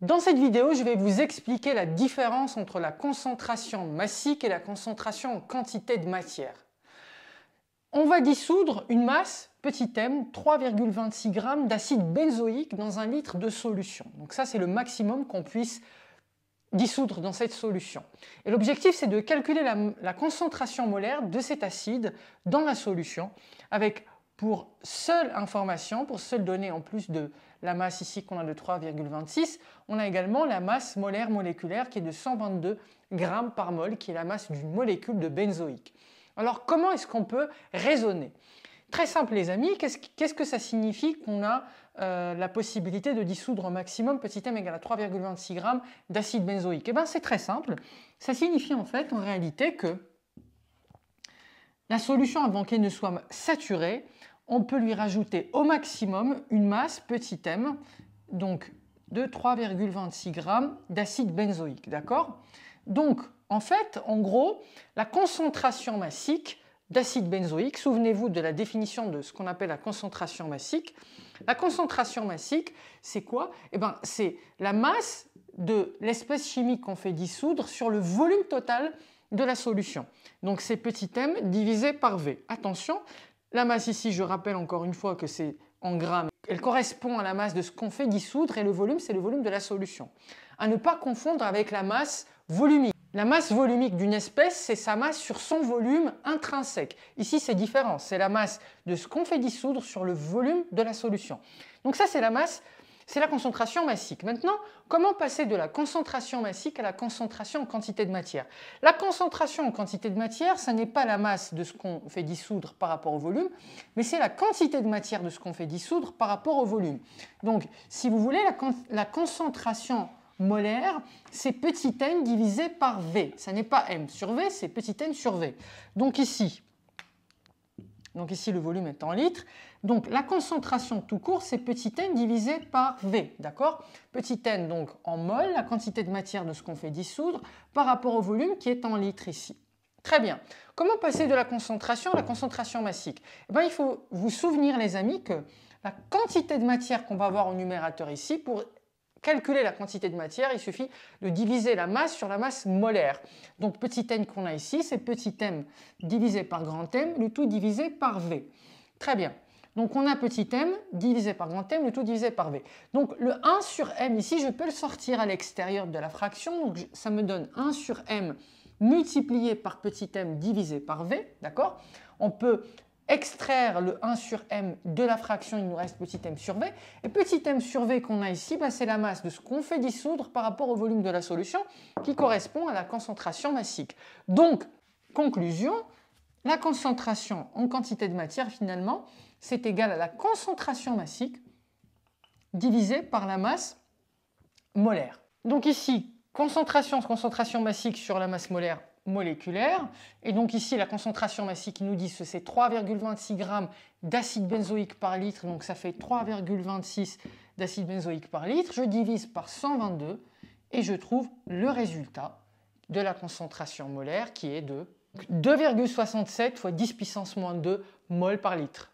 Dans cette vidéo, je vais vous expliquer la différence entre la concentration massique et la concentration en quantité de matière. On va dissoudre une masse, petit m, 3,26 g d'acide benzoïque dans 1 litre de solution. Donc ça, c'est le maximum qu'on puisse dissoudre dans cette solution. Et l'objectif, c'est de calculer la concentration molaire de cet acide dans la solution avec, pour seule information, pour seule donnée en plus de la masse ici qu'on a de 3,26, on a également la masse molaire moléculaire qui est de 122 g par mol, qui est la masse d'une molécule de benzoïque. Alors comment est-ce qu'on peut raisonner? Très simple les amis, qu'est-ce que ça signifie qu'on a la possibilité de dissoudre au maximum petit m égale à 3,26 g d'acide benzoïque? Eh bien c'est très simple, ça signifie en fait en réalité que la solution, avant qu'elle ne soit saturée, on peut lui rajouter au maximum une masse petit m, donc de 3,26 g d'acide benzoïque, d'accord? Donc en fait, en gros, la concentration massique d'acide benzoïque, souvenez-vous de la définition de ce qu'on appelle la concentration massique. La concentration massique, c'est quoi? Eh bien, c'est la masse de l'espèce chimique qu'on fait dissoudre sur le volume total de la solution. Donc c'est petit m divisé par V. Attention, la masse ici, je rappelle encore une fois que c'est en grammes. Elle correspond à la masse de ce qu'on fait dissoudre et le volume, c'est le volume de la solution. À ne pas confondre avec la masse volumique. La masse volumique d'une espèce, c'est sa masse sur son volume intrinsèque. Ici, c'est différent. C'est la masse de ce qu'on fait dissoudre sur le volume de la solution. Donc ça, c'est la masse, c'est la concentration massique. Maintenant, comment passer de la concentration massique à la concentration en quantité de matière? La concentration en quantité de matière, ça n'est pas la masse de ce qu'on fait dissoudre par rapport au volume, mais c'est la quantité de matière de ce qu'on fait dissoudre par rapport au volume. Donc, si vous voulez, la concentration molaire, c'est petit n divisé par V. Ça n'est pas m sur V, c'est petit n sur V. Donc ici, le volume est en litres. Donc la concentration tout court, c'est petit n divisé par V, d'accord? Petit n donc en mol, la quantité de matière de ce qu'on fait dissoudre, par rapport au volume qui est en litres ici. Très bien. Comment passer de la concentration à la concentration massique? Eh bien, il faut vous souvenir les amis que la quantité de matière qu'on va avoir au numérateur ici, pour calculer la quantité de matière, il suffit de diviser la masse sur la masse molaire. Donc petit n qu'on a ici, c'est petit m divisé par grand M, le tout divisé par V. Très bien. Donc on a petit m divisé par grand M, le tout divisé par V. Donc le 1 sur m ici, je peux le sortir à l'extérieur de la fraction. Donc ça me donne 1 sur m multiplié par petit m divisé par V. D'accord? On peut extraire le 1 sur m de la fraction, il nous reste petit m sur V. Et petit m sur V qu'on a ici, c'est la masse de ce qu'on fait dissoudre par rapport au volume de la solution qui correspond à la concentration massique. Donc, conclusion, la concentration en quantité de matière finalement, c'est égal à la concentration massique divisée par la masse molaire. Donc ici, concentration massique sur la masse molaire moléculaire. Et donc ici, la concentration massique, ils nous disent que c'est 3,26 g d'acide benzoïque par litre. Donc ça fait 3,26 d'acide benzoïque par litre. Je divise par 122 et je trouve le résultat de la concentration molaire qui est de 2,67 fois 10 puissance moins 2 mol par litre.